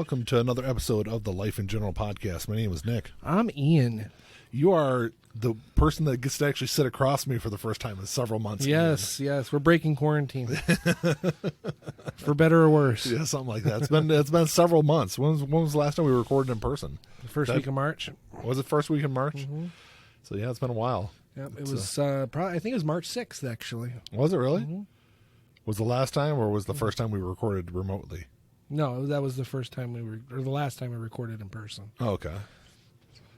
welcome to another episode of the Life in General podcast. My name is Nick. I'm Ian. You are the person that gets to actually sit across me for the first time in several months. Yes, yes, we're breaking quarantine. For better or worse. Yeah, something like that. It's been several months. When was the last time we recorded in person? The first week of March. Was it first week in March? Mm-hmm. So yeah, it's been a while. Yep, it was probably. I think it was March 6th, actually. Was it really? Mm-hmm. Was the last time, or was the first time we recorded remotely? No, that was the first time or the last time we recorded in person. Oh, okay.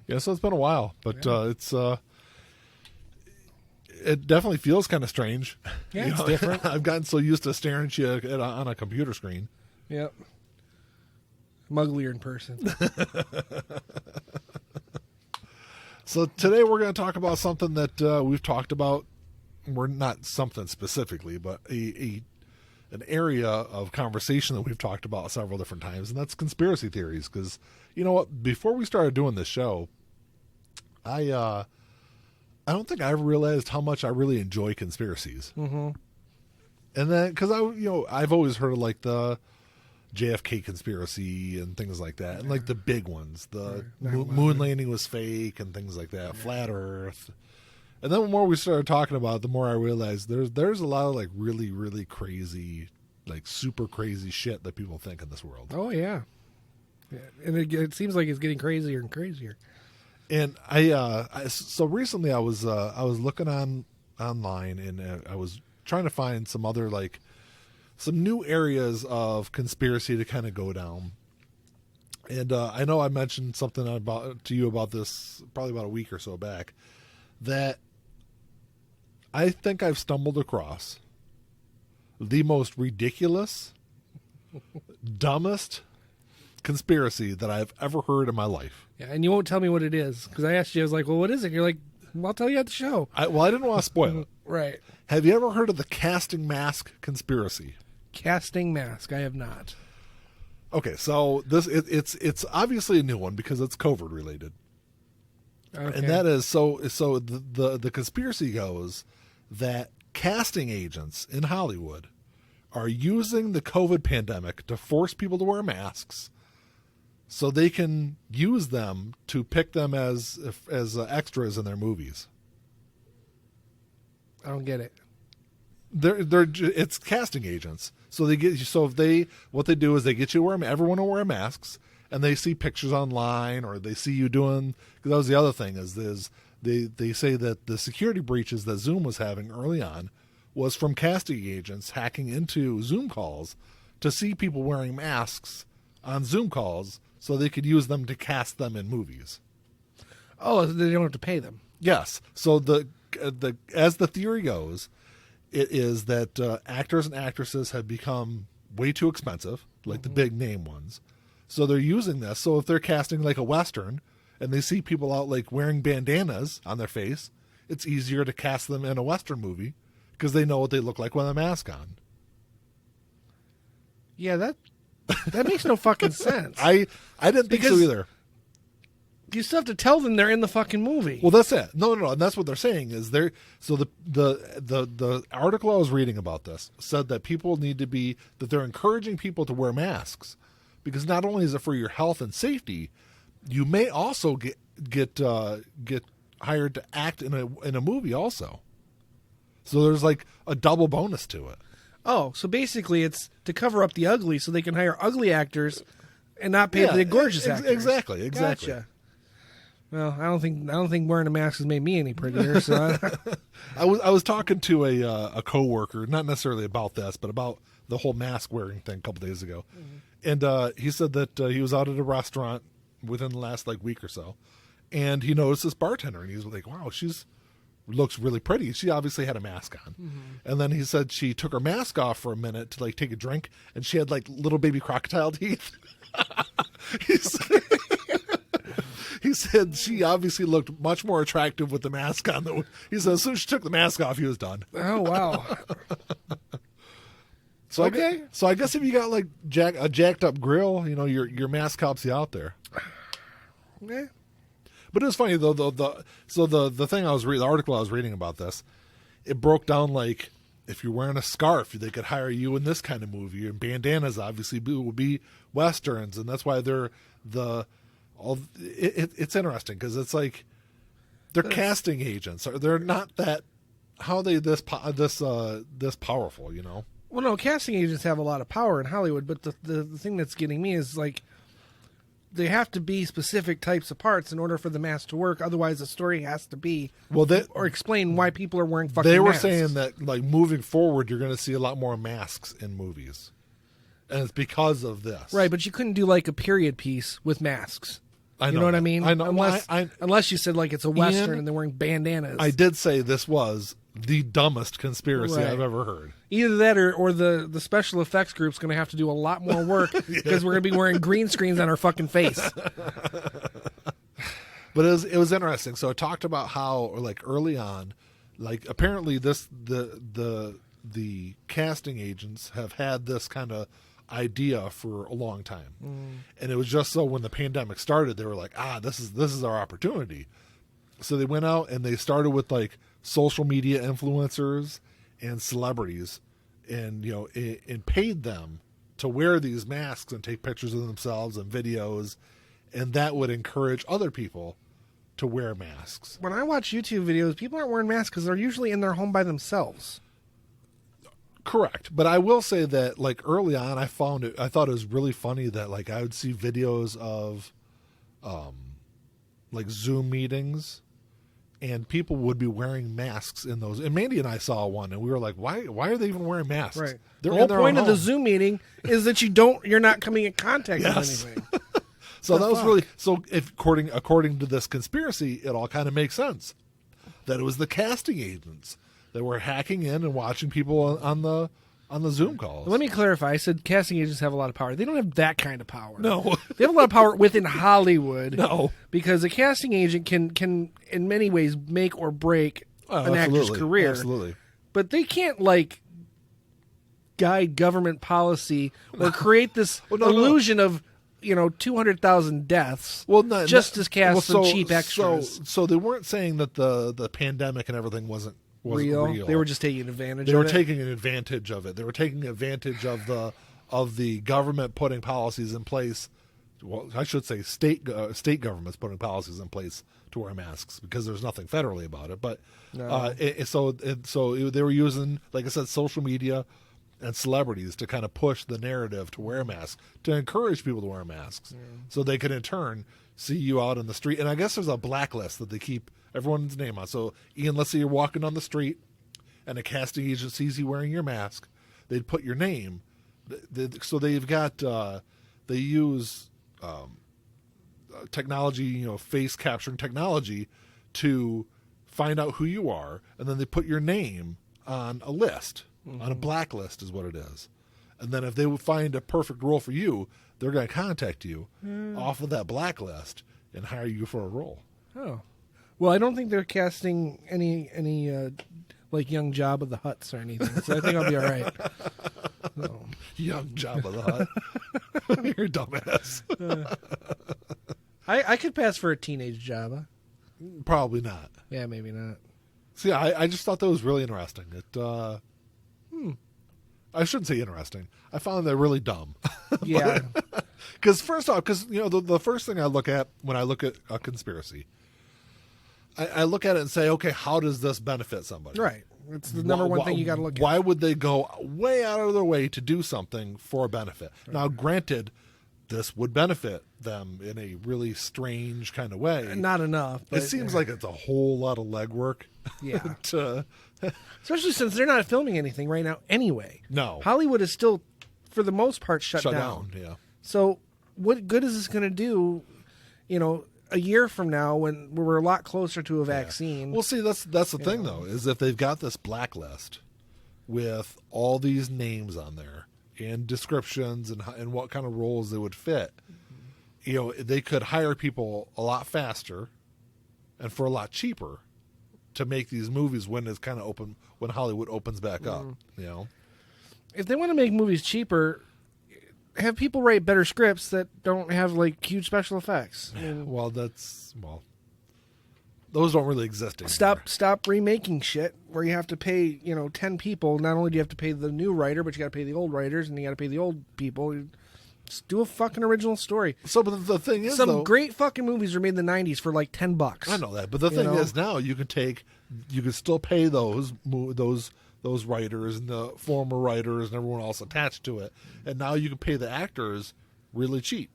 Yeah, so it's been a while, but it definitely feels kind of strange. Yeah, it's different. I've gotten so used to staring at you on a computer screen. Yep. I'm uglier in person. So today we're going to talk about something that we've talked about. We're not something specifically, but an area of conversation that we've talked about several different times, and that's conspiracy theories. Because you know what? Before we started doing this show, I don't think I ever realized how much I really enjoy conspiracies. Mm-hmm. And then, because I've always heard of like the JFK conspiracy and things like that, and like the big ones, the moon landing was fake and things like that, flat Earth. And then the more we started talking about it, the more I realized there's a lot of like really, really crazy, like super crazy shit that people think in this world. Oh yeah, and it seems like it's getting crazier and crazier. And so recently I was looking online and I was trying to find some other like some new areas of conspiracy to kind of go down. And I know I mentioned something to you about this probably about a week or so back, that I think I've stumbled across the most ridiculous, dumbest conspiracy that I've ever heard in my life. Yeah, and you won't tell me what it is, because I asked you, I was like, well, what is it? You're like, well, I'll tell you at the show. I didn't want to spoil it. Right. Have you ever heard of the casting mask conspiracy? Casting mask. I have not. Okay, so it's obviously a new one because it's COVID related. Okay. And that is so the conspiracy goes that casting agents in Hollywood are using the COVID pandemic to force people to wear masks so they can use them to pick them as extras in their movies. I don't get it. It's casting agents. So what they do is they get you to wear, everyone will wear masks, and they see pictures online, or they see you doing, because that was the other thing, is they say that the security breaches that Zoom was having early on was from casting agents hacking into Zoom calls to see people wearing masks on Zoom calls so they could use them to cast them in movies. Oh, they don't have to pay them. Yes. So as the theory goes, it is that actors and actresses have become way too expensive, like the big name ones. So they're using this. So if they're casting like a Western and they see people out like wearing bandanas on their face, it's easier to cast them in a Western movie because they know what they look like with a mask on. Yeah, that makes no fucking sense. I didn't think so either. You still have to tell them they're in the fucking movie. Well, that's it. No, and that's what they're saying is they're so the article I was reading about this said that they're encouraging people to wear masks because not only is it for your health and safety, you may also get hired to act in a movie also. So there's like a double bonus to it. Oh, so basically it's to cover up the ugly so they can hire ugly actors and not pay the gorgeous actors. Exactly. Gotcha. Well, I don't think wearing a mask has made me any prettier. So I was talking to a coworker, not necessarily about this, but about the whole mask wearing thing a couple days ago, and he said that he was out at a restaurant within the last like week or so, and he noticed this bartender, and he was like, "Wow, she's looks really pretty." She obviously had a mask on, and then he said she took her mask off for a minute to like take a drink, and she had like little baby crocodile teeth. He said she obviously looked much more attractive with the mask on. He said as soon as she took the mask off, he was done. Oh, wow. So okay. I guess if you got like a jacked up grill, your mask helps you out there. Yeah. But it was funny though. The thing the article I was reading about this, it broke down like if you're wearing a scarf, they could hire you in this kind of movie. And bandanas obviously will be westerns, and that's why it's interesting because it's like they're casting agents. They're not that. How are they this powerful? You know. Well, no, casting agents have a lot of power in Hollywood, but the thing that's getting me is like they have to be specific types of parts in order for the mask to work. Otherwise, the story has to be or explain why people are wearing fucking. They were masks. saying that like moving forward, you're going to see a lot more masks in movies, and it's because of this. Right, but you couldn't do like a period piece with masks. You know what I mean? I know. Unless you said like it's a western Ian, and they're wearing bandanas. I did say this was the dumbest conspiracy Right. I've ever heard. Either that or the special effects group's going to have to do a lot more work because we're going to be wearing green screens on our fucking face. But it was interesting. So it talked about how like early on, like apparently the casting agents have had this kind of idea for a long time, and it was just so when the pandemic started, they were like, this is our opportunity. So they went out and they started with like social media influencers and celebrities, and and paid them to wear these masks and take pictures of themselves and videos, and that would encourage other people to wear masks. When I watch YouTube videos, people aren't wearing masks because they're usually in their home by themselves. Correct. But I will say that like early on I thought it was really funny that like I would see videos of like Zoom meetings and people would be wearing masks in those. And Mandy and I saw one and we were like, why are they even wearing masks? Right. They're The whole in their point own of the home. Zoom meeting is that you're not coming in contact Yes. with anything. So that was really if according to this conspiracy, it all kind of makes sense that it was the casting agents that were hacking in and watching people on the Zoom calls. Let me clarify. I said casting agents have a lot of power. They don't have that kind of power. No. They have a lot of power within Hollywood. No. Because a casting agent can in many ways make or break an actor's career. Absolutely. But they can't like guide government policy or create this illusion of 200,000 deaths. Well, no, just as cast some cheap extras. So they weren't saying that the pandemic and everything wasn't real. They were just taking advantage. They of were it. taking advantage of it. They were taking advantage of the government putting policies in place. Well, I should say state governments putting policies in place to wear masks because there's nothing federally about it. But No. so they were using, like I said, social media and celebrities to kind of push the narrative to wear masks, to encourage people to wear masks, so they can in turn see you out in the street. And I guess there's a blacklist that they keep everyone's name on. So Ian, let's say you're walking on the street and a casting agent sees you wearing your mask, they'd put your name. So they've got they use technology, face capturing technology to find out who you are, and then they put your name on a list. On a blacklist is what it is. And then if they would find a perfect role for you, they're going to contact you off of that blacklist and hire you for a role. Oh. Well, I don't think they're casting any like young Jabba the Hutts or anything, so I think I'll be all right. So. Young Jabba the Hutt. You're a dumbass. I could pass for a teenage Jabba. Probably not. Yeah, maybe not. See, I just thought that was really interesting. I shouldn't say interesting. I found that really dumb. Yeah. Because first off, the first thing I look at when I look at a conspiracy, I look at it and say, okay, how does this benefit somebody? Right. It's the number one thing you got to look at. Why would they go way out of their way to do something for a benefit? Right. Now, granted, this would benefit them in a really strange kind of way. Not enough. But, it seems like it's a whole lot of legwork. Yeah. Especially since they're not filming anything right now anyway. No. Hollywood is still, for the most part, shut down. Yeah. So what good is this going to do, a year from now when we're a lot closer to a vaccine? Yeah. Well, see, that's the thing, though, is if they've got this blacklist with all these names on there and descriptions and what kind of roles they would fit, they could hire people a lot faster and for a lot cheaper to make these movies when it's kind of open, when Hollywood opens back up, If they want to make movies cheaper, have people write better scripts that don't have like huge special effects. those don't really exist anymore. Stop remaking shit where you have to pay 10 people. Not only do you have to pay the new writer, but you got to pay the old writers, and you got to pay the old people. Just do a fucking original story. So, but the thing is, some great fucking movies were made in the '90s for like $10. I know that, but the thing is, now you can still pay those writers and the former writers and everyone else attached to it, and now you can pay the actors really cheap.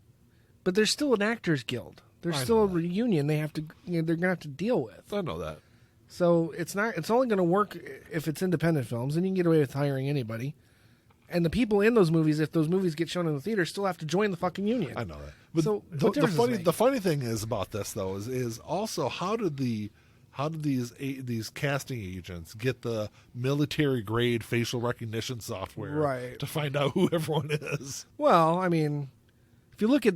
But there's still an actors guild. There's still a reunion they have to they're gonna have to deal with. I know that. So it's only gonna work if it's independent films, and you can get away with hiring anybody. And the people in those movies, if those movies get shown in the theater, still have to join the fucking union. I know that. But so the funny thing is about this though is also how did these casting agents get the military grade facial recognition software to find out who everyone is? Well, I mean, if you look at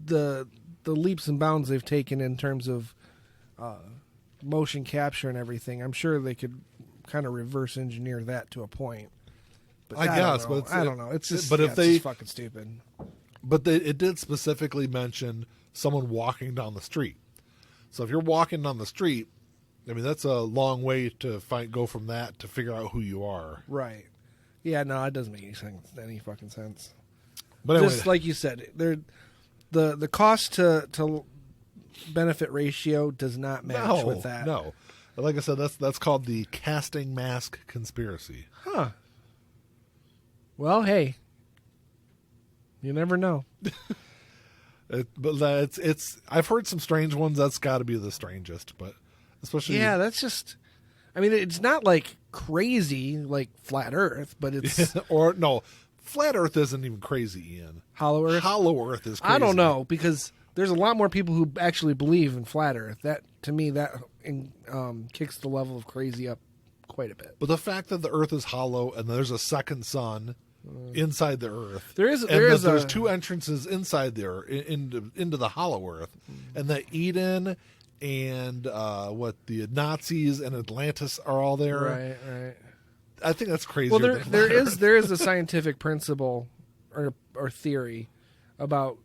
the leaps and bounds they've taken in terms of motion capture and everything, I'm sure they could kind of reverse engineer that to a point. But I guess, but I don't know. It's just, it's just fucking stupid. But it did specifically mention someone walking down the street. So if you're walking down the street, I mean that's a long way to go from that to figure out who you are. Right. Yeah. No, it doesn't make any fucking sense. But anyway, just like you said, the cost to benefit ratio does not match with that. No. Like I said, that's called the casting mask conspiracy. Huh. Well, hey, you never know. But it's. I've heard some strange ones. That's got to be the strangest. But especially, that's just. I mean, it's not like crazy like flat Earth, but it's or no, flat Earth isn't even crazy. Ian, hollow Earth. Hollow Earth is crazy. I don't know because there's a lot more people who actually believe in flat Earth. That to me kicks the level of crazy up quite a bit. But the fact that the Earth is hollow and there's a second sun inside the Earth, there's two entrances inside there into the hollow Earth, and that Eden and the Nazis and Atlantis are all there. Right. I think that's crazy. Well, there is a scientific principle or theory about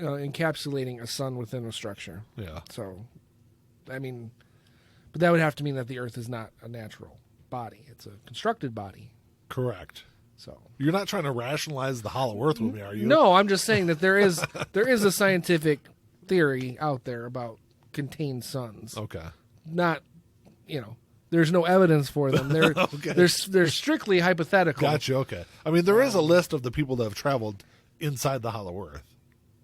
encapsulating a sun within a structure. Yeah. So, I mean, but that would have to mean that the Earth is not a natural body; it's a constructed body. Correct. So you're not trying to rationalize the hollow Earth with me, are you? No, I'm just saying that there is a scientific theory out there about contained suns. Okay. Not, there's no evidence for them. They're okay. they're strictly hypothetical. Gotcha. Okay. I mean, there is a list of the people that have traveled inside the hollow Earth.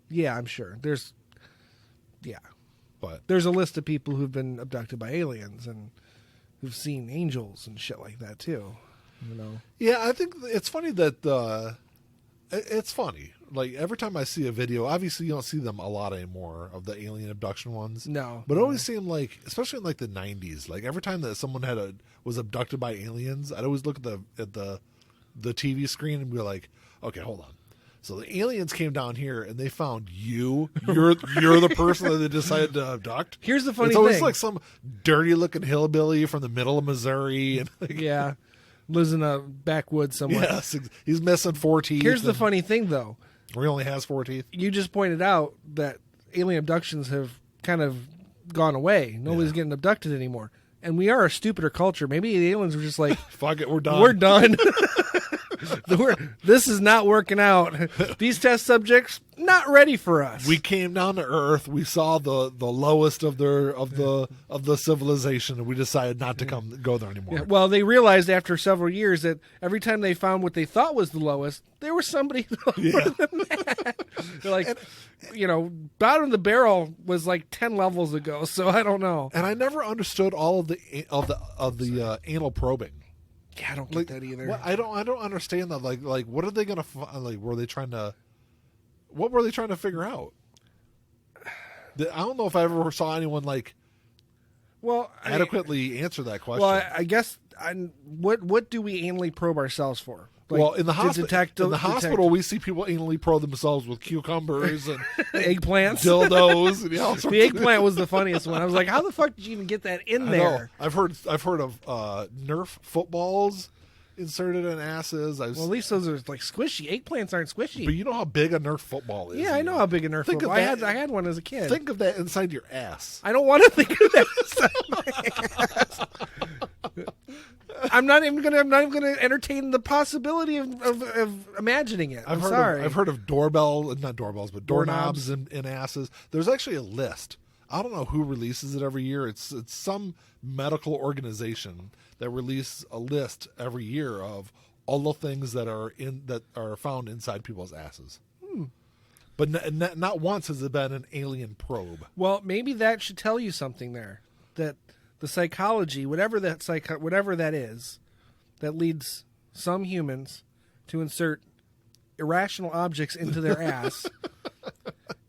Yeah, I'm sure. There's but there's a list of people who've been abducted by aliens and who've seen angels and shit like that too. Yeah, I think it's funny that it's funny. Like every time I see a video, obviously you don't see them a lot anymore of the alien abduction ones. No, but it always seemed like, especially in like the '90s, like every time that someone was abducted by aliens, I'd always look at the TV screen and be like, okay, hold on. So the aliens came down here and they found you. You're the person that they decided to abduct. Here's the funny thing. It's always thing. like some dirty looking hillbilly from the middle of Missouri. And yeah. Lives in a backwoods somewhere. Yes, he's missing 4 teeth. Here's the funny thing, though. He only has 4 teeth. You just pointed out that alien abductions have kind of gone away. Nobody's getting abducted anymore. And we are a stupider culture. Maybe the aliens were just like, fuck it, we're done. We're done. This is not working out. These test subjects not ready for us. We came down to Earth. We saw the lowest of the civilization, and we decided not to go there anymore. Yeah, well, they realized after several years that every time they found what they thought was the lowest, there was somebody lower than that. They're like, bottom of the barrel was like 10 levels ago. So I don't know. And I never understood all of the anal probing. Yeah, I don't get that either. Well, I don't understand that. Like, what are they gonna like? What were they trying to figure out? I don't know if I ever saw anyone adequately answer that question. Well, I guess what do we anally probe ourselves for? Well, in the hospital, we see people anally probe themselves with cucumbers and eggplants, dildos. And the eggplant was the funniest one. I was like, "How the fuck did you even get that in there?" I've heard of Nerf footballs inserted in asses. Well, at least those are like squishy. Eggplants aren't squishy. But you know how big a Nerf football is. Yeah, I know how big a Nerf Think football. of that- I had one as a kid. Think of that inside your ass. I don't want to think of that inside my ass. I'm not even gonna entertain the possibility of imagining it. I'm sorry. I've heard of not doorbells, but doorknobs in asses. There's actually a list. I don't know who releases it every year. It's some medical organization that releases a list every year of all the things that are found inside people's asses. But not once has it been an alien probe. Well, maybe that should tell you something there. That the psychology, whatever that is, that leads some humans to insert irrational objects into their ass,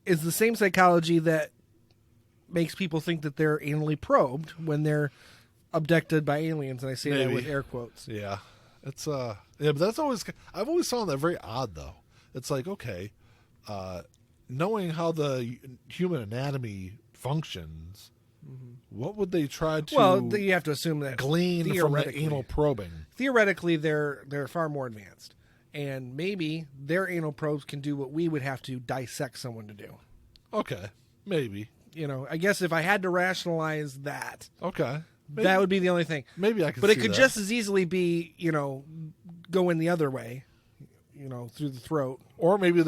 is the same psychology that makes people think that they're anally probed when they're abducted by aliens, and I say that with air quotes. Yeah, it's but that's I've always found that very odd though. It's like, okay, knowing how the human anatomy functions, what would they try to? Well, you have to assume that glean from the anal probing. Theoretically, they're far more advanced, and maybe their anal probes can do what we would have to dissect someone to do. Okay, maybe. I guess if I had to rationalize that, okay, maybe, that would be the only thing. Maybe I could. But see it could that. just as easily be, going the other way, through the throat. Or maybe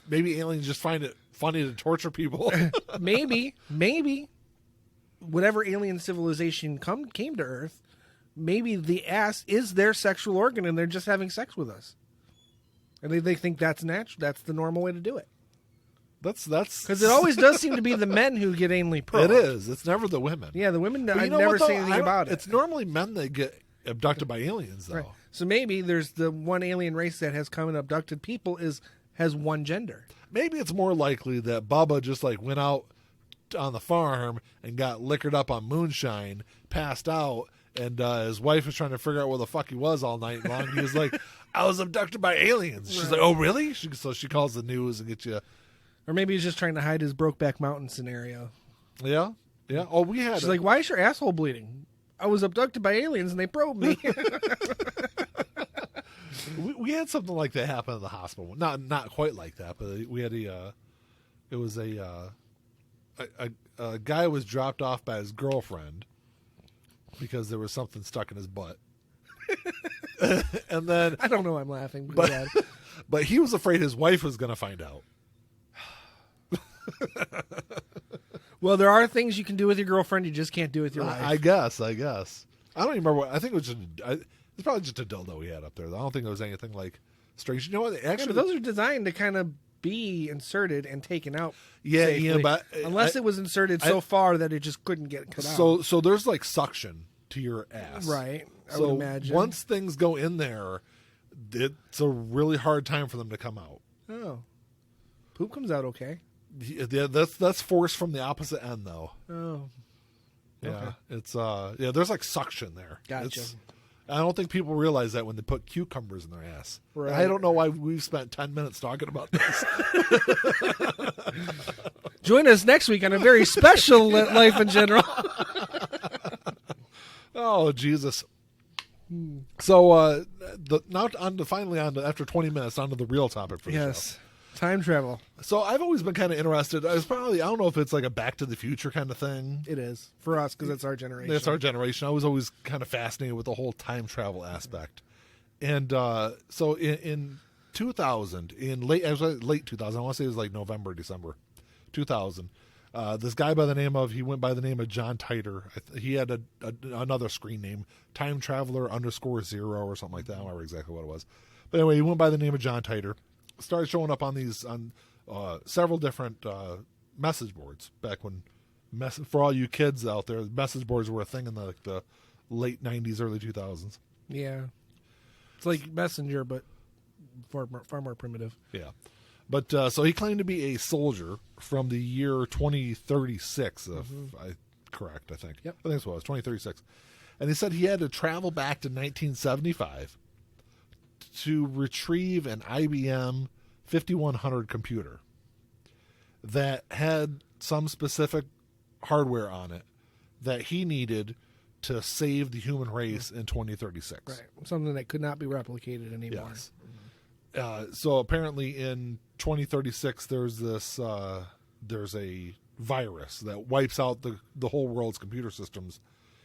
maybe aliens just find it funny to torture people. maybe, whatever alien civilization came to Earth, maybe the ass is their sexual organ, and they're just having sex with us, and they think that's natural. That's the normal way to do it. That's because it always does seem to be the men who get anally probed. It is. It's never the women. Yeah, the women. I've never seen anything about it. It's normally men that get abducted by aliens, though. Right. So maybe there's the one alien race that has come and abducted people has one gender. Maybe it's more likely that Bubba just went out on the farm and got liquored up on moonshine, passed out, and his wife was trying to figure out where the fuck he was all night long. He was like, "I was abducted by aliens." She's like, "Oh, really?" So she calls the news and gets you. Or maybe he's just trying to hide his Brokeback Mountain scenario. Yeah, yeah. Oh, we had. She's like, "Why is your asshole bleeding?" I was abducted by aliens and they probed me. we had something like that happen at the hospital. Not quite like that, but we had it was a guy was dropped off by his girlfriend because there was something stuck in his butt. And then I don't know why I'm laughing, but he was afraid his wife was going to find out. Well, there are things you can do with your girlfriend you just can't do with your wife. I guess. I don't even remember what. I think it was it's probably just a dildo he had up there. I don't think it was anything like strange. You know what? Actually, but those are designed to kind of be inserted and taken out. Yeah, safely, but unless it was inserted so far that it just couldn't get cut out. So there's suction to your ass, right? I would imagine. Once things go in there, it's a really hard time for them to come out. Oh, poop comes out okay. Yeah, that's force from the opposite end, though. Oh, yeah. Okay. It's there's suction there. Gotcha. I don't think people realize that when they put cucumbers in their ass. Right. I don't know why we've spent 10 minutes talking about this. Join us next week on a very special Life in General. Oh, Jesus. So now finally after 20 minutes onto the real topic for the show. Time travel. So I've always been kind of interested. I don't know if it's like a Back to the Future kind of thing. It is for us because it's our generation. It's our generation. I was always kind of fascinated with the whole time travel aspect. And so in 2000, late 2000, I want to say it was like November, December 2000. This guy he went by the name of John Titor. He had another screen name, Time Traveler _0 or something like that. I don't remember exactly what it was. But anyway, he went by the name of John Titor. Started showing up on several different message boards back when, for all you kids out there, message boards were a thing in the late 90s, early 2000s. Yeah. It's like Messenger, but far more primitive. Yeah. But so he claimed to be a soldier from the year 2036, if I correct, I think. Yep. I think that's what it was, 2036. And he said he had to travel back to 1975 to retrieve an IBM 5100 computer that had some specific hardware on it that he needed to save the human race in 2036. Right. Something that could not be replicated anymore. Yes. So apparently in 2036 there's a virus that wipes out the whole world's computer systems.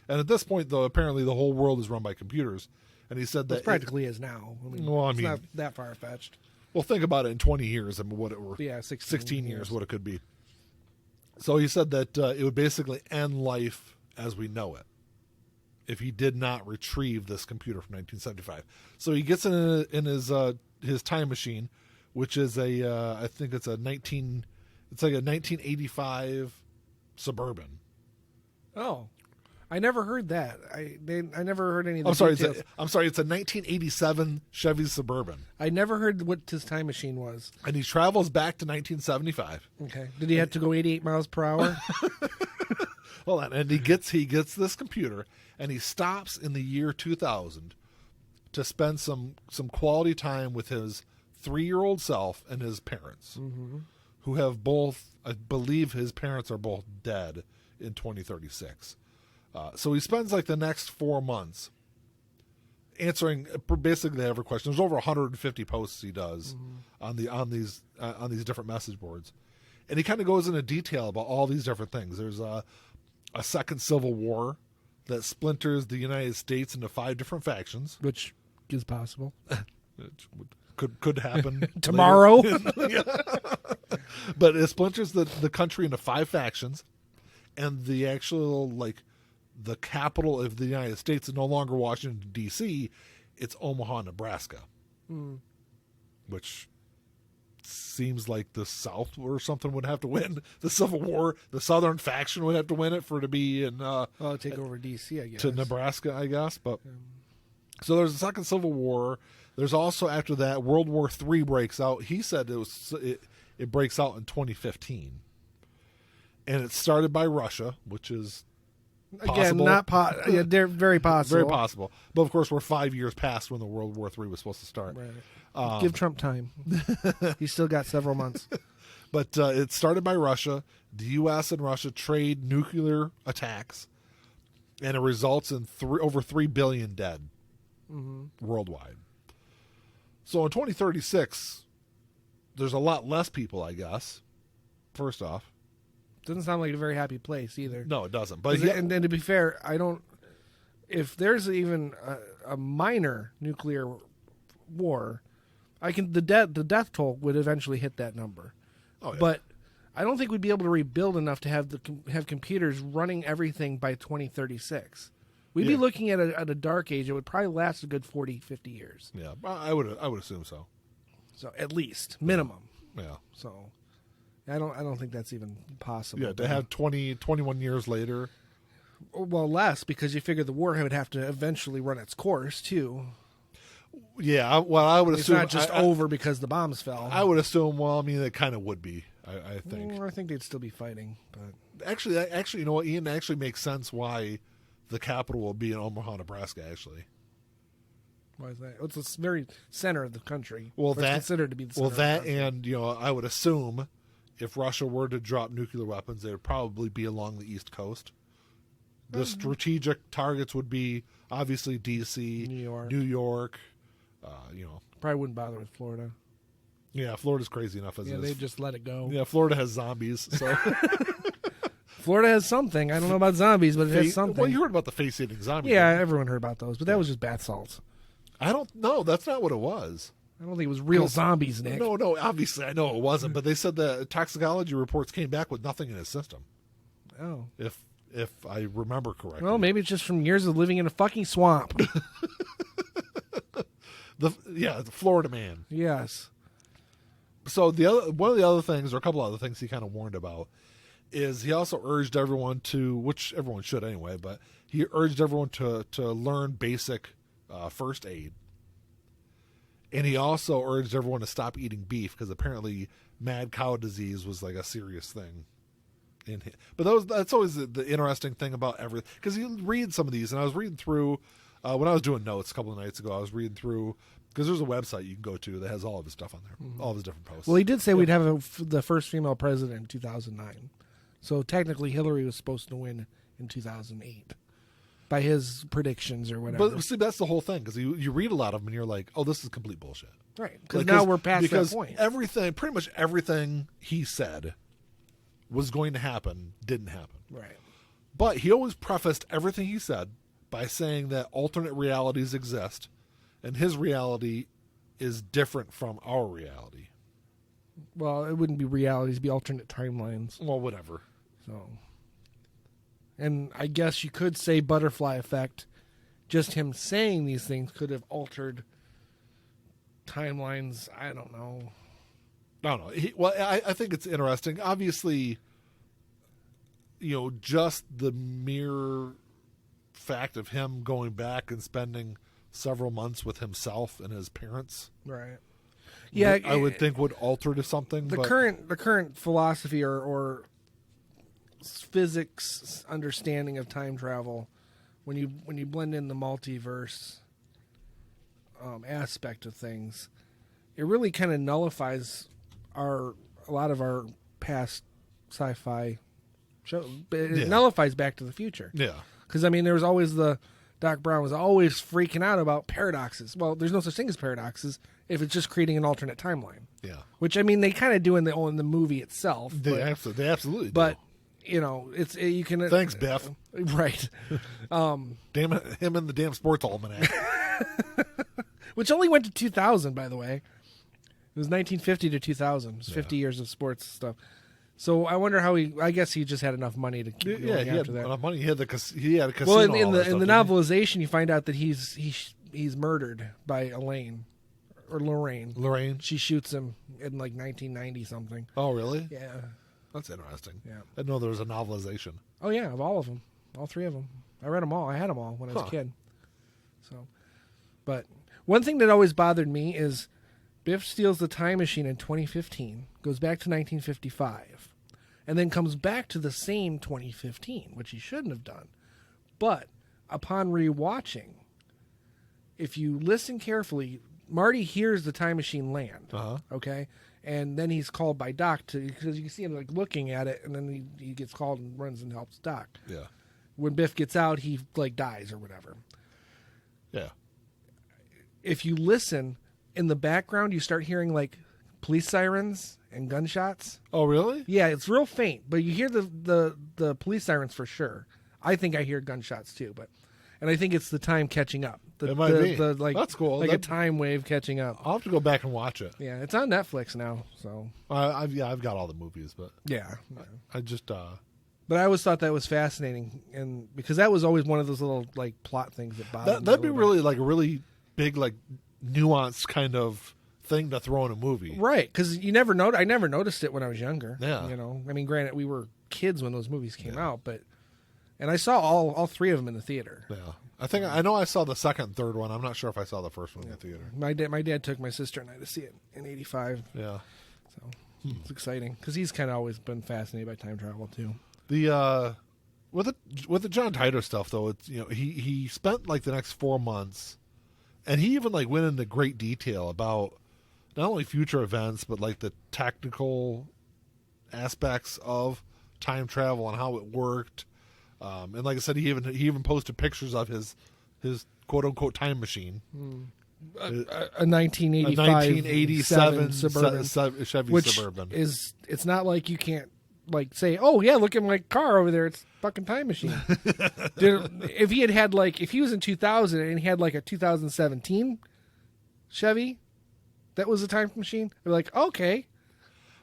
And at this point, though, apparently the whole world is run by computers. And he said that it practically is now. I mean, it's not that far fetched. Well, think about it in 20 years. I mean, 16 years, what it could be. So he said that it would basically end life as we know it if he did not retrieve this computer from 1975. So he gets in his time machine, which is I think it's like a 1985 Suburban. Oh. I never heard that. I never heard any of the details. I'm sorry. It's a 1987 Chevy Suburban. I never heard what his time machine was. And he travels back to 1975. Okay. Did he have to go 88 miles per hour? Hold on. And he gets this computer, and he stops in the year 2000 to spend some quality time with his 3-year-old self and his parents, who have both, I believe his parents are both dead in 2036. So he spends like the next 4 months answering basically every question. There's over 150 posts he does on these different message boards, and he kind of goes into detail about all these different things. There's a second civil war that splinters the United States into 5 different factions, which is possible. Could happen tomorrow. But it splinters the country into 5 factions, and the actual the capital of the United States is no longer Washington, D.C., it's Omaha, Nebraska. Which seems like the South or something would have to win the Civil War. The Southern faction would have to win it for it to be in... take over D.C., I guess. To Nebraska, I guess. But so there's a second Civil War. There's also, after that, World War III breaks out. He said it breaks out in 2015. And it's started by Russia, which is... Again, they're very possible. Very possible. But, of course, we're 5 years past when the World War III was supposed to start. Right. Give Trump time. He's still got several months. But it started by Russia. The U.S. and Russia trade nuclear attacks, and it results in over 3 billion dead worldwide. So in 2036, there's a lot less people, I guess, first off. Doesn't sound like a very happy place either. No, it doesn't. But and to be fair, I don't. If there's even a minor nuclear war, the death toll would eventually hit that number. Oh, yeah. But I don't think we'd be able to rebuild enough to have computers running everything by 2036. We'd be looking at a dark age. It would probably last a good 40, 50 years. Yeah, I would assume so. So at least minimum. Yeah. So. I don't think that's even possible. Yeah, to have 21 years later. Well, less, because you figure the war would have to eventually run its course, too. Yeah, well, I would assume... It's not just over because the bombs fell. I would assume, it kind of would be, I think. I think they'd still be fighting. But Actually, you know what, Ian, actually makes sense why the capital will be in Omaha, Nebraska, actually. Why is that? It's the very center of the country. Well, it's considered to be the center of the country. And, I would assume... if Russia were to drop nuclear weapons, they would probably be along the East Coast. The strategic targets would be obviously D.C., New York. Probably wouldn't bother with Florida. Yeah, Florida's crazy enough as it is. They just let it go. Yeah, Florida has zombies. So Florida has something. I don't know about zombies, but it has something. Well, you heard about the face-eating zombies. Yeah, everyone heard about those, but that was just bath salts. I don't know. That's not what it was. I don't think it was real zombies, Nick. No, obviously I know it wasn't, but they said the toxicology reports came back with nothing in his system. Oh. If I remember correctly. Well, maybe it's just from years of living in a fucking swamp. the Florida man. Yes. So one of the other things, or a couple other things he kind of warned about, is he also urged everyone to, which everyone should anyway, but he urged everyone to learn basic first aid. And he also urged everyone to stop eating beef because apparently mad cow disease was like a serious thing. But that's always the interesting thing about everything. Because you read some of these, and I was reading through, when I was doing notes a couple of nights ago, I was reading through, because there's a website you can go to that has all of his stuff on there, all of his different posts. Well, he did say we'd have the first female president in 2009. So technically Hillary was supposed to win in 2008. by his predictions or whatever. But see, that's the whole thing, because you read a lot of them and you're like, oh, this is complete bullshit. Right, because now we're past that point. Pretty much everything he said was going to happen didn't happen. Right. But he always prefaced everything he said by saying that alternate realities exist, and his reality is different from our reality. Well, it wouldn't be realities; it'd be alternate timelines. Well, whatever. So, and I guess you could say butterfly effect. Just him saying these things could have altered timelines. I don't know. I think it's interesting. Obviously, just the mere fact of him going back and spending several months with himself and his parents, right? Yeah, I would think would alter to something. The current philosophy or physics understanding of time travel, when you blend in the multiverse aspect of things, it really kind of nullifies a lot of our past sci-fi show. It nullifies Back to the Future. Yeah. Because, there was always Doc Brown was always freaking out about paradoxes. Well, there's no such thing as paradoxes if it's just creating an alternate timeline. Yeah. Which, they kind of do in the movie itself. They absolutely do. But, you can... Thanks, Biff. Right. Damn it, him and the damn sports almanac. Which only went to 2000, by the way. It was 1950 to 2000. It was 50 years of sports stuff. So I wonder how I guess he just had enough money to keep going after that. Enough money. He had a casino. Well, in the novelization, you find out that he's murdered by Elaine or Lorraine. Lorraine. She shoots him in 1990 something. Oh, really? Yeah. That's interesting. Yeah. I didn't know there was a novelization. Oh yeah, of all of them, all three of them. I read them all. I had them all when I was a kid. So, but one thing that always bothered me is Biff steals the time machine in 2015, goes back to 1955, and then comes back to the same 2015, which he shouldn't have done. But upon rewatching, if you listen carefully, Marty hears the time machine land. Uh-huh. Okay, and then he's called by Doc because you can see him looking at it, and then he gets called and runs and helps Doc. Yeah. When Biff gets out, he dies or whatever. Yeah. If you listen in the background, you start hearing police sirens and gunshots. Oh, really? Yeah, it's real faint, but you hear the police sirens for sure. I think I hear gunshots too, and I think it's the time catching up. It might be. That's cool. A time wave catching up. I'll have to go back and watch it. Yeah, it's on Netflix now. So I've got all the movies, but yeah, I just. But I always thought that was fascinating, and because that was always one of those little plot things that bothered me. That'd be really a really big nuanced kind of thing to throw in a movie, right? Because I never noticed it when I was younger. Yeah, granted, we were kids when those movies came out, and I saw all three of them in the theater. Yeah, I know I saw the second and third one. I'm not sure if I saw the first one in the theater. My dad took my sister and I to see it in '85. Yeah, so it's exciting because he's kind of always been fascinated by time travel too. The with the John Titor stuff though, it's he spent the next 4 months. And he even went into great detail about not only future events, but the technical aspects of time travel and how it worked. And like I said, he even posted pictures of his quote unquote time machine, a 1987 Suburban, Chevy which Suburban. It's not like you can't say, oh yeah, look at my car over there, it's fucking time machine. If he had if he was in 2000 and he had a 2017 Chevy that was a time machine, they're okay.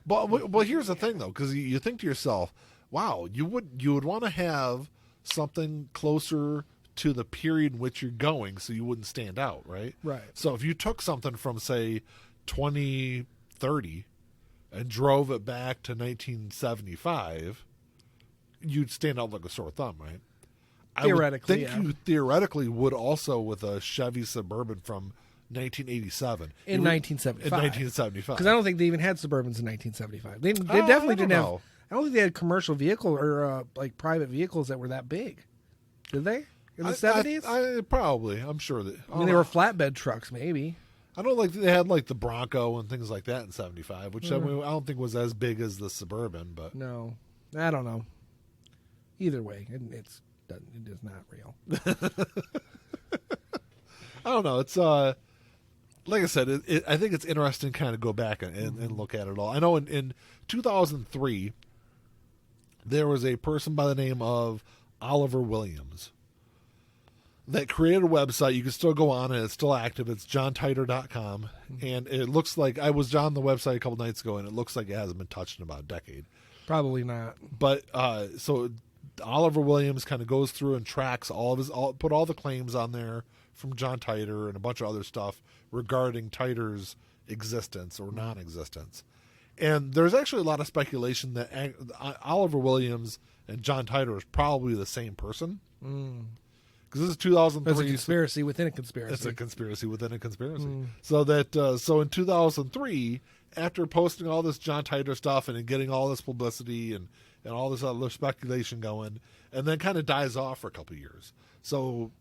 But here's the thing though, because you think to yourself, wow, you would want to have something closer to the period in which you're going so you wouldn't stand out, right? Right. So if you took something from say 2030 and drove it back to 1975, you'd stand out like a sore thumb, right? Theoretically, I would think you theoretically would also with a Chevy Suburban from 1987. In 1975. In 1975. Because I don't think they even had Suburbans in 1975. They definitely didn't have... I don't think they had commercial vehicle or private vehicles that were that big. Did they? In the 70s? Probably. I'm sure that... they were flatbed trucks, maybe. I don't they had the Bronco and things like that in 75, which I don't think was as big as the Suburban, but no, I don't know. Either way, It is not real. I don't know. It's like I said, I think it's interesting to kind of go back and look at it all. I know in 2003, there was a person by the name of Oliver Williams that created a website. You can still go on it. It's still active. It's johntiter.com. And it looks like, I was on the website a couple nights ago, and it looks like it hasn't been touched in about a decade. Probably not. But so Oliver Williams kind of goes through and tracks put all the claims on there from John Titor and a bunch of other stuff regarding Titor's existence or non-existence. And there's actually a lot of speculation that Oliver Williams and John Titor is probably the same person. Because this is 2003. It's a conspiracy within a conspiracy. It's a conspiracy within a conspiracy. So in 2003, after posting all this John Titor stuff and getting all this publicity and all this other speculation going, and then kind of dies off for a couple of years. So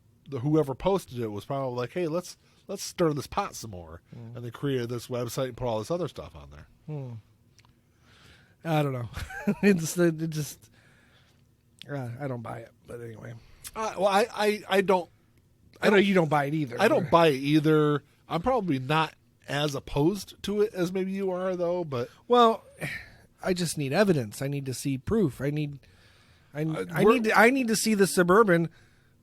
whoever posted it was probably like, hey, let's stir this pot some more. And they created this website and put all this other stuff on there. I don't know. it just I don't buy it. But anyway. Well, I don't. I know you don't buy it either. I don't buy it either. I'm probably not as opposed to it as maybe you are, though. But I just need evidence. I need to see proof. I need to see the Suburban.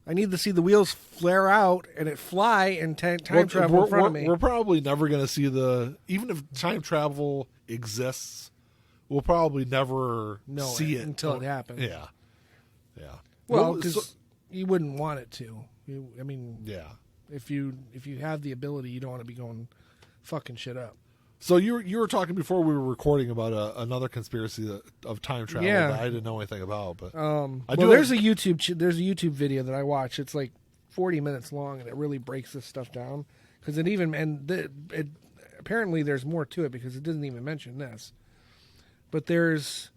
I need to see the wheels flare out and it fly and time travel in front of me. We're probably never going to see even if time travel exists, we'll probably never see it until it happens. Yeah. Well, because you wouldn't want it to. Yeah. If you have the ability, you don't want to be going fucking shit up. So you were talking before we were recording about another conspiracy of time travel that I didn't know anything about. But there's a YouTube video that I watch. It's like 40 minutes long, and it really breaks this stuff down because apparently there's more to it because it doesn't even mention this. But there's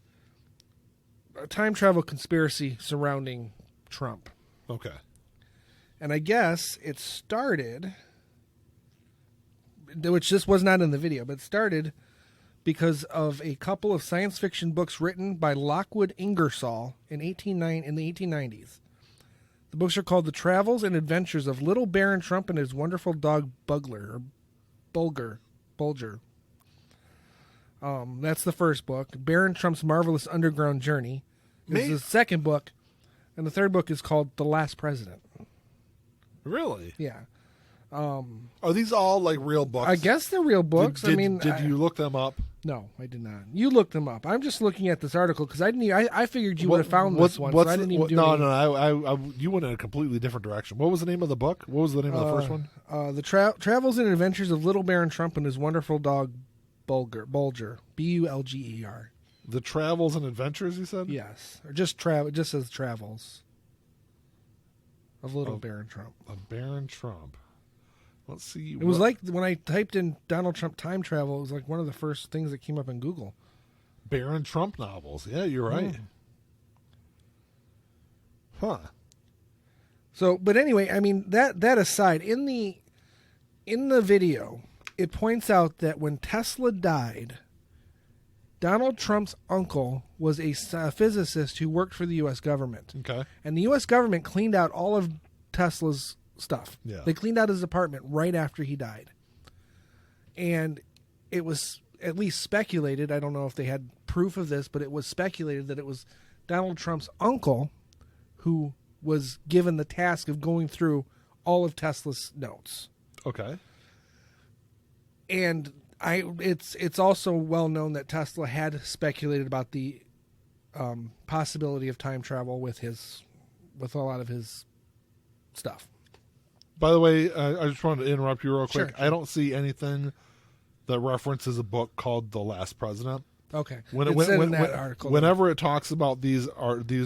a time travel conspiracy surrounding Trump. Okay. And I guess it started, which this was not in the video, but it started because of a couple of science fiction books written by Lockwood Ingersoll in the 1890s. The books are called The Travels and Adventures of Little Baron Trump and His Wonderful Dog Bulger. That's the first book. Baron Trump's Marvelous Underground Journey is the second book, and the third book is called The Last President. Really? Yeah. Are these all like real books? I guess they're real books. Did you look them up? No, I did not. You looked them up. I'm just looking at this article because I figured you would have found this one. So I didn't even do anything. No. You went in a completely different direction. What was the name of the book? What was the name of the first one? The Travels and Adventures of Little Baron Trump and His Wonderful Dog Bulger. Bulger. The Travels and Adventures, you said? Yes. Or just travel. It just says Travels of Little Baron Trump. Of Baron Trump. Let's see. It was like when I typed in Donald Trump time travel, it was like one of the first things that came up in Google. Baron Trump novels. Yeah, you're right. Huh. So, but anyway, I mean, that aside, in the video, it points out that when Tesla died, Donald Trump's uncle was a physicist who worked for the U.S. government. Okay. And the U.S. government cleaned out all of Tesla's stuff. Yeah. They cleaned out his apartment right after he died. And it was at least speculated, I don't know if they had proof of this, but it was speculated that it was Donald Trump's uncle who was given the task of going through all of Tesla's notes. Okay. And it's also well known that Tesla had speculated about the possibility of time travel with a lot of his stuff. By the way, I just wanted to interrupt you real quick. Sure. I don't see anything that references a book called The Last President. Okay. Article. Whenever it talks about these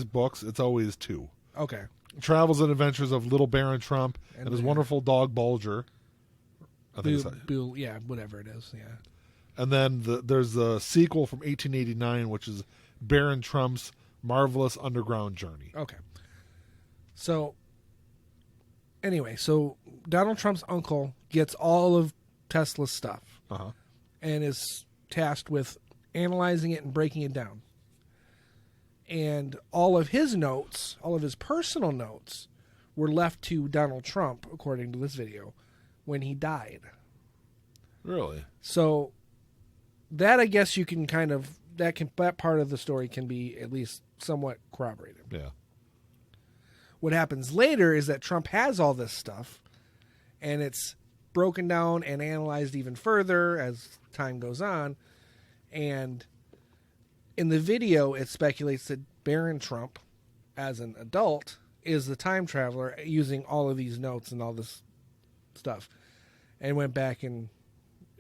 books, it's always two. Okay. Travels and Adventures of Little Baron Trump and His Wonderful Dog Bulger. I think yeah, whatever it is, yeah. And then there's the sequel from 1889, which is Baron Trump's Marvelous Underground Journey. Okay. So, anyway, Donald Trump's uncle gets all of Tesla's stuff and is tasked with analyzing it and breaking it down. And all of his notes, all of his personal notes, were left to Donald Trump, according to this video, when he died. Really? So that, I guess you can kind of, that part of the story can be at least somewhat corroborated. Yeah. What happens later is that Trump has all this stuff, and it's broken down and analyzed even further as time goes on. And in the video, it speculates that Barron Trump, as an adult, is the time traveler using all of these notes and all this stuff, and went back and...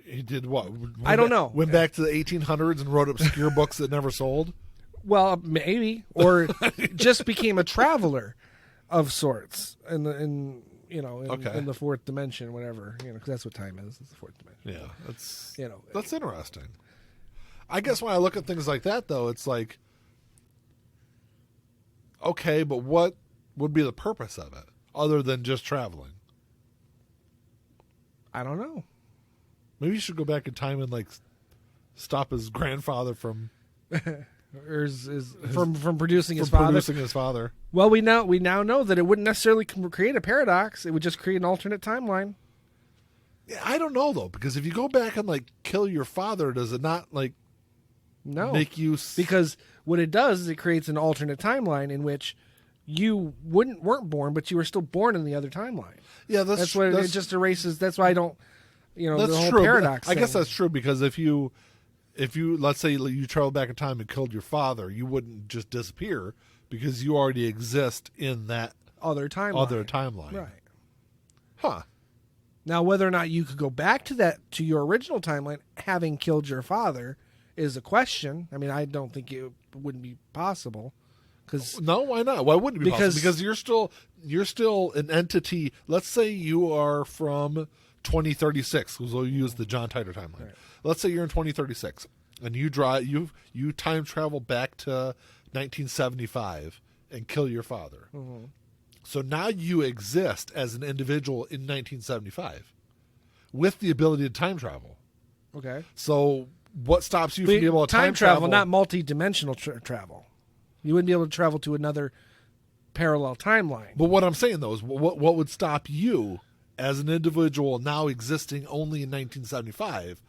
He did what? I don't know. Went back to the 1800s and wrote obscure books that never sold? Well, maybe. Or just became a traveler of sorts in the fourth dimension, whatever, because that's what time is. It's the fourth dimension. Yeah, that's interesting. I guess when I look at things like that, though, it's like, okay, but what would be the purpose of it other than just traveling? I don't know. Maybe you should go back in time and like stop his grandfather from from producing his father. Well, we now know that it wouldn't necessarily create a paradox. It would just create an alternate timeline. Yeah, I don't know though, because if you go back and like kill your father, does it not like make you? Because what it does is it creates an alternate timeline in which you weren't born, but you were still born in the other timeline. Yeah, that's what it just erases. That's why I don't. That's the whole true. Paradox. I guess that's true, because if you let's say you travel back in time and killed your father, you wouldn't just disappear because you already exist in that other timeline. Right. Huh. Now, whether or not you could go back to your original timeline, having killed your father, is a question. I mean, I don't think it wouldn't be possible. No, why not? Why wouldn't it be possible? Because you're still an entity. Let's say you are from 2036, because we'll use the John Titor timeline. Right. Let's say you're in 2036, and you time travel back to 1975 and kill your father. Mm-hmm. So now you exist as an individual in 1975 with the ability to time travel. Okay. So what stops you from being able to time travel? Not multi-dimensional travel. You wouldn't be able to travel to another parallel timeline. But what I'm saying, though, is what would stop you as an individual now existing only in 1975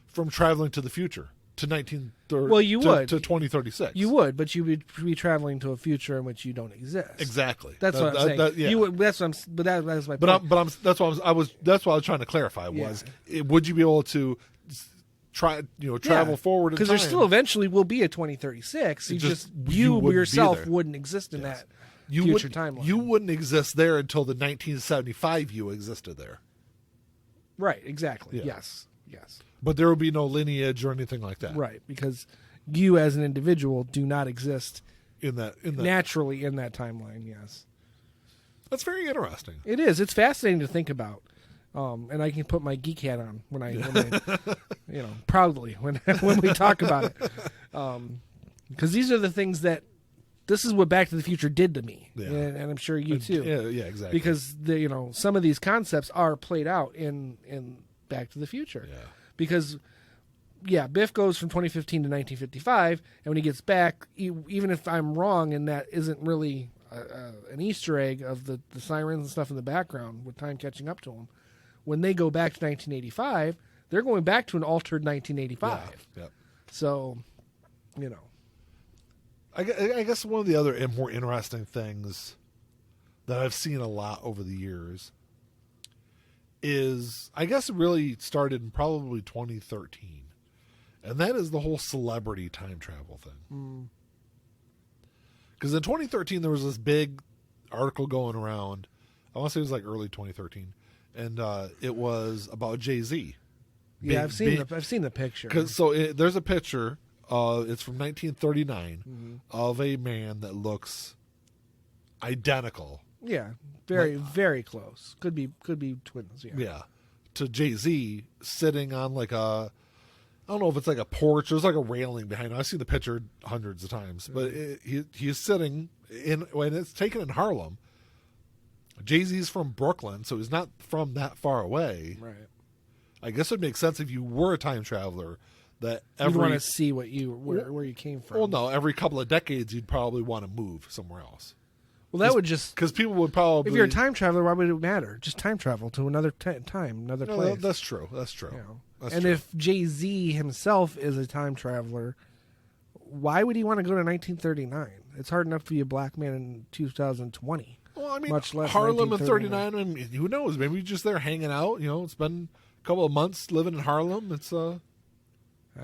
from traveling to the future to 1930? Well, you would to 2036. You would, but you would be traveling to a future in which you don't exist. Exactly. That's what I'm saying. Yeah. You would, that's what I'm. But that's my point. That's what I was trying to clarify. Would you be able to travel forward in time? Because there still eventually will be a 2036. You yourself wouldn't exist in that future timeline. You wouldn't exist there until the 1975 you existed there. Right, exactly. Yeah. Yes. But there will be no lineage or anything like that. Right, because you as an individual do not exist in that naturally in that timeline, yes. That's very interesting. It is. It's fascinating to think about. And I can put my geek hat on when I proudly when we talk about it. Because these are the things this is what Back to the Future did to me. Yeah. And I'm sure you too. Yeah, exactly. Because some of these concepts are played out in Back to the Future. Yeah. Because Biff goes from 2015 to 1955, and when he gets back, even if I'm wrong and that isn't really an Easter egg of the sirens and stuff in the background with time catching up to them, when they go back to 1985, they're going back to an altered 1985. Yeah. So, I guess one of the other more interesting things that I've seen a lot over the years is, I guess it really started in probably 2013. And that is the whole celebrity time travel thing. Because in 2013, there was this big article going around. I want to say it was like early 2013. And it was about Jay-Z. Yeah, I've seen the picture. There's a picture. It's from 1939 of a man that looks identical. Yeah, very close. Could be twins. Yeah, to Jay-Z sitting on like I don't know if it's like a porch. There's like a railing behind him. I've seen the picture hundreds of times, but he's sitting when it's taken in Harlem. Jay-Z's from Brooklyn, so he's not from that far away. Right. I guess it would make sense if you were a time traveler that You'd want to see where you came from. Well, no, every couple of decades you'd probably want to move somewhere else. Well, that would just because people would probably. If you're a time traveler, why would it matter? Just time travel to another time, another place. That's true. That's true. That's and true. if Jay-Z himself is a time traveler, why would he want to go to 1939? It's hard enough to be a black man in 2020. Well, I mean, much less Harlem in 39. I mean, who knows? Maybe he's just there hanging out. It's been a couple of months living in Harlem. It's I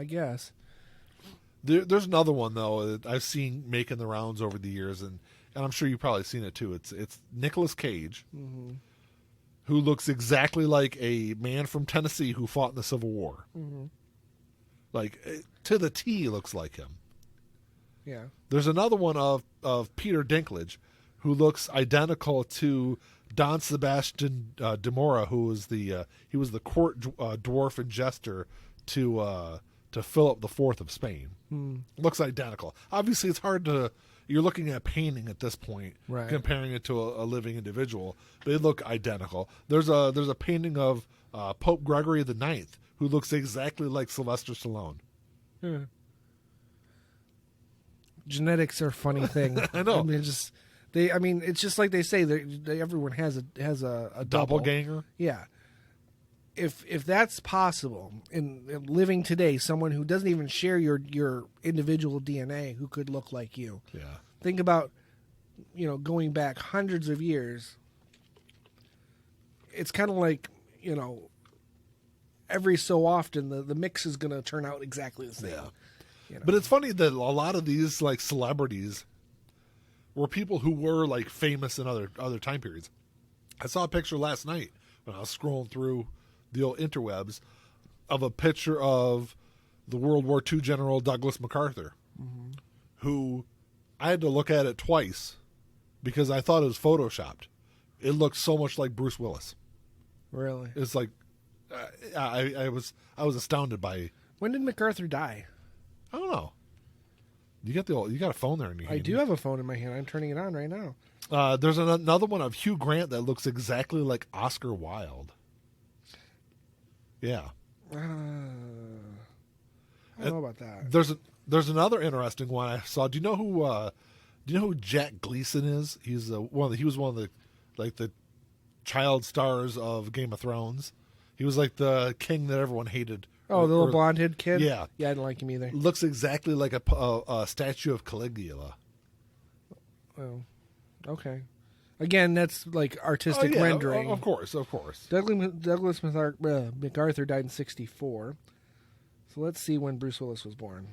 guess. There's another one though that I've seen making the rounds over the years, and I'm sure you've probably seen it too. It's Nicolas Cage, who looks exactly like a man from Tennessee who fought in the Civil War. Like to the T, looks like him. Yeah. There's another one of Peter Dinklage, who looks identical to Don Sebastian de Mora, who was the court dwarf and jester to Philip IV of Spain. Looks identical. Obviously, it's hard to. You're looking at painting at this point, right, comparing it to a living individual. They look identical. There's a painting of Pope Gregory IX, who looks exactly like Sylvester Stallone. Genetics are a funny thing. I know. I mean, it's just like they say. Everyone has a doppelganger. Yeah. If that's possible in living today, someone who doesn't even share your individual DNA who could look like you. Yeah. Think about, going back hundreds of years. It's kind of like, every so often the mix is going to turn out exactly the same. Yeah. But it's funny that a lot of these like celebrities were people who were like famous in other time periods. I saw a picture last night when I was scrolling through the old interwebs of a picture of the World War II General Douglas MacArthur, who I had to look at it twice because I thought it was photoshopped. It looked so much like Bruce Willis. Really? It's like I was astounded by. When did MacArthur die? I don't know. You got a phone there in your hand. I do have a phone in my hand. I'm turning it on right now. There's another one of Hugh Grant that looks exactly like Oscar Wilde. Yeah. I don't know about that. There's another interesting one I saw. Do you know who Jack Gleason is? He was one of the child stars of Game of Thrones. He was like the king that everyone hated. Oh, the little blonde-head kid? Yeah. Yeah, I didn't like him either. Looks exactly like a statue of Caligula. Oh, okay. Again, that's like artistic rendering. Of course. Douglas MacArthur died in 1964. So let's see when Bruce Willis was born.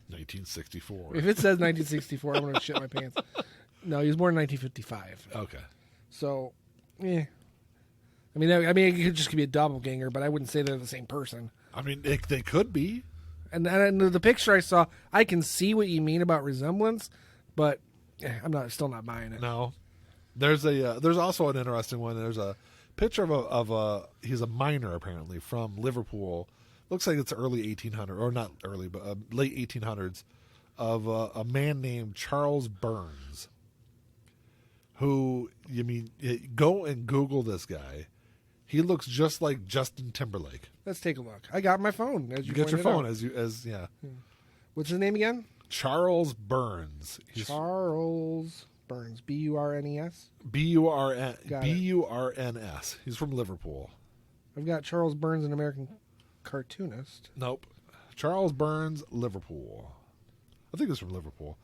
1964. If it says 1964, I'm going to shit my pants. No, he was born in 1955. Okay. So, yeah. I mean, it could just be a doppelganger, but I wouldn't say they're the same person. I mean, they could be. And the picture I saw, I can see what you mean about resemblance, but I'm still not buying it. No. There's also an interesting one. There's a picture of he's a miner apparently from Liverpool. Looks like it's early 1800s, or not early, but late 1800s, of a man named Charles Burns. Who, go and Google this guy. He looks just like Justin Timberlake. Let's take a look. I got my phone. As you get your phone out. yeah. What's his name again? Charles Burns. Charles Burns. B-U-R-N-E-S? B-U-R-N-S. He's from Liverpool. I've got Charles Burns, an American cartoonist. Nope. Charles Burns, Liverpool. I think it's from Liverpool.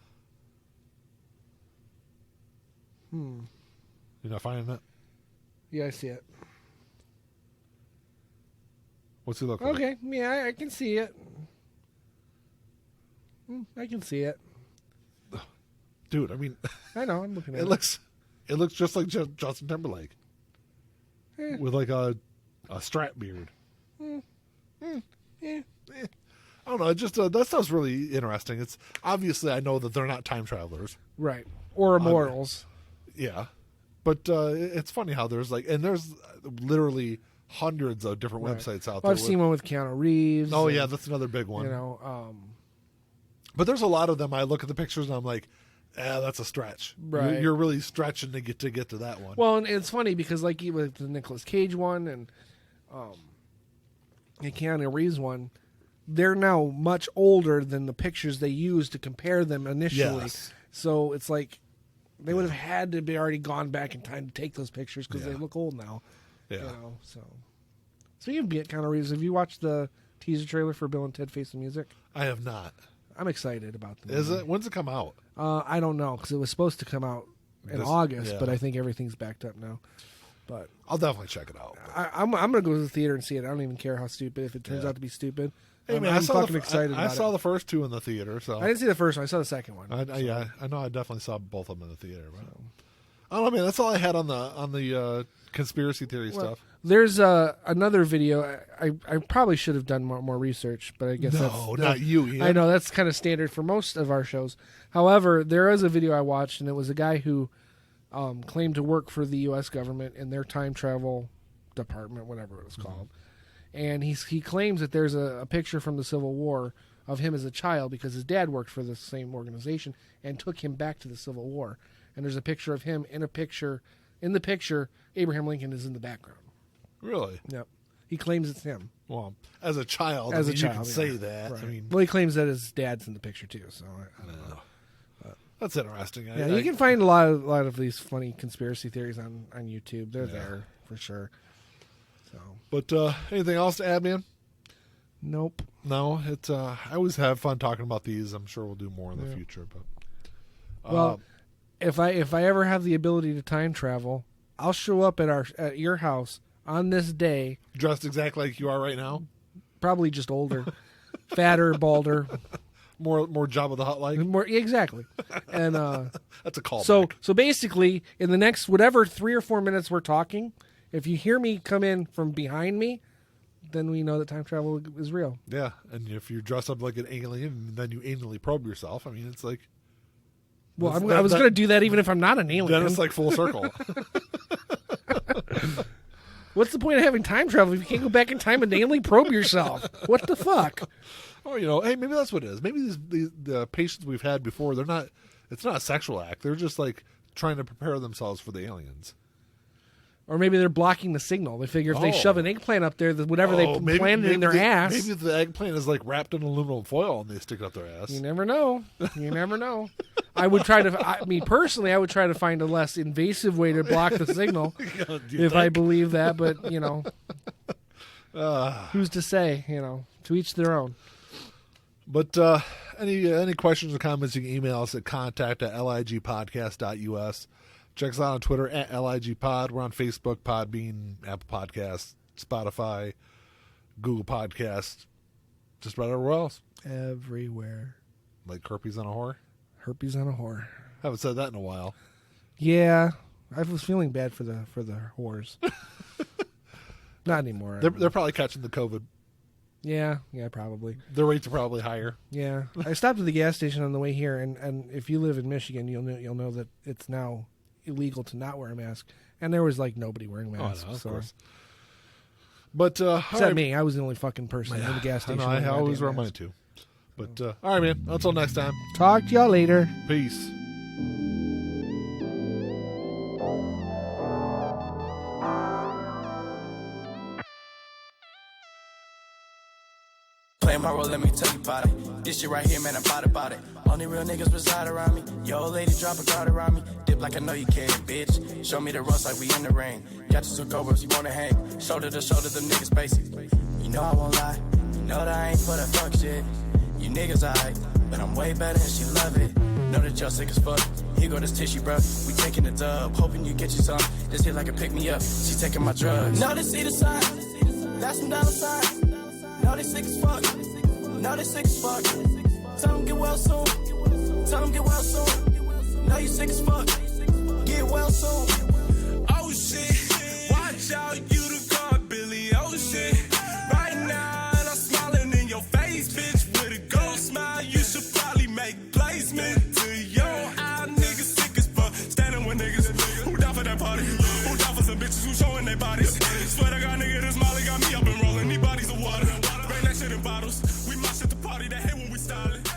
You're not finding it? Yeah, I see it. What's he look like? Okay, yeah, I can see it. I can see it. Dude, I mean... I know, I'm looking at it. It looks just like Justin Timberlake. With like a strap beard. I don't know, just that stuff's really interesting. It's obviously, I know that they're not time travelers. Right. Or immortals. Yeah. But it's funny how there's literally hundreds of different websites out there. I've seen one with Keanu Reeves. Oh, yeah, that's another big one. But there's a lot of them. I look at the pictures and I'm like, that's a stretch. Right. You're really stretching to get to that one. Well, and it's funny because like with the Nicolas Cage one and the Keanu Reeves one, they're now much older than the pictures they used to compare them initially. Yes. So it's like they would have had to be already gone back in time to take those pictures because they look old now. Yeah. You know, so speaking of Keanu Reeves, have you watched the teaser trailer for Bill and Ted Face the Music? I have not. I'm excited about the movie. Is it? When's it come out? I don't know because it was supposed to come out in August, but I think everything's backed up now. But I'll definitely check it out. I'm going to go to the theater and see it. I don't even care how stupid. If it turns out to be stupid, hey, man, I'm fucking excited about it. I saw the first two in the theater. So I didn't see the first one. I saw the second one. I know. I definitely saw both of them in the theater. But I don't know, man. That's all I had on the conspiracy theory stuff. There's another video. I probably should have done more research, but I guess not you. Ian. I know that's kind of standard for most of our shows. However, there is a video I watched, and it was a guy who claimed to work for the U.S. government in their time travel department, whatever it was called. And he claims that there's a picture from the Civil War of him as a child because his dad worked for the same organization and took him back to the Civil War. And there's a picture of him in a picture. In the picture, Abraham Lincoln is in the background. Really? Yep. He claims it's him. Well, as a child, you can say that. Right. I mean, well, he claims that his dad's in the picture too. So I don't know. That's interesting. Yeah, you can find a lot of these funny conspiracy theories on YouTube. They're there for sure. So, but anything else to add, man? Nope. No, it's I always have fun talking about these. I'm sure we'll do more in the future. But well, if I ever have the ability to time travel, I'll show up at your house on this day, dressed exactly like you are right now. Probably just older, fatter, balder. More Jabba the Hutt like. More exactly, and that's a callback. So basically, in the next whatever 3 or 4 minutes we're talking, if you hear me come in from behind me, then we know that time travel is real. Yeah, and if you dress up like an alien, then you anally probe yourself. I mean, it's like. Well, I was going to do that even if I'm not an alien. Then it's like full circle. What's the point of having time travel if you can't go back in time and anally probe yourself? What the fuck? Oh, hey, maybe that's what it is. Maybe the patients we've had before, it's not a sexual act. They're just like trying to prepare themselves for the aliens. Or maybe they're blocking the signal. They figure if they shove an eggplant up there, whatever they planted in their ass. Maybe the eggplant is like wrapped in aluminum foil and they stick it up their ass. You never know. You never know. I would try to, personally, I would try to find a less invasive way to block the signal if I believe that. But, who's to say, to each their own. But any questions or comments, you can email us at contact@ligpodcast.us. Check us out on Twitter @LIGPod. We're on Facebook, Podbean, Apple Podcasts, Spotify, Google Podcasts, just about everywhere else. Everywhere. Like herpes on a whore? Herpes on a whore. Haven't said that in a while. Yeah, I was feeling bad for the whores. Not anymore. They're probably catching the COVID. Yeah, probably. Their rates are probably higher. Yeah, I stopped at the gas station on the way here, and if you live in Michigan, you'll know that it's now illegal to not wear a mask, and there was like nobody wearing masks. Of course. But except me, I was the only fucking person in the gas station. I always wear mine too. But all right, man. Until next time. Talk to y'all later. Peace. Playing my role, let me tell you about it. This shit right here, man, I'm about it. Only real niggas reside around me. Yo, old lady, drop a guard around me. Dip like I know you can, bitch. Show me the ropes like we in the ring. Got you some cobras, you wanna hang. Shoulder to shoulder, them niggas basic. You know I won't lie. You know that I ain't for that fuck shit. You niggas alright, but I'm way better and she love it. Know that y'all sick as fuck. Here go this tissue, bro. We taking the dub, hoping you get you some. This hit like a pick me up. She taking my drugs. Know they see the sign. That's some dollar signs. Know they sick as fuck. Know they sick as fuck. Tell them get well soon. Tell them get well soon. Know you sick as fuck. Get well soon. Oh shit. Watch out, you the god, Billy. Oh shit. Right now, and I'm smiling in your face, bitch. With a gold smile, you should probably make placement to your eye. Niggas sick as fuck. Standing with niggas. Who down for that party? Who down for some bitches who showing their bodies? Swear to God, nigga, this Molly got me up and rolling. These bodies of water. Bring that shit in bottles. We mosh at the party. They hate when we style it.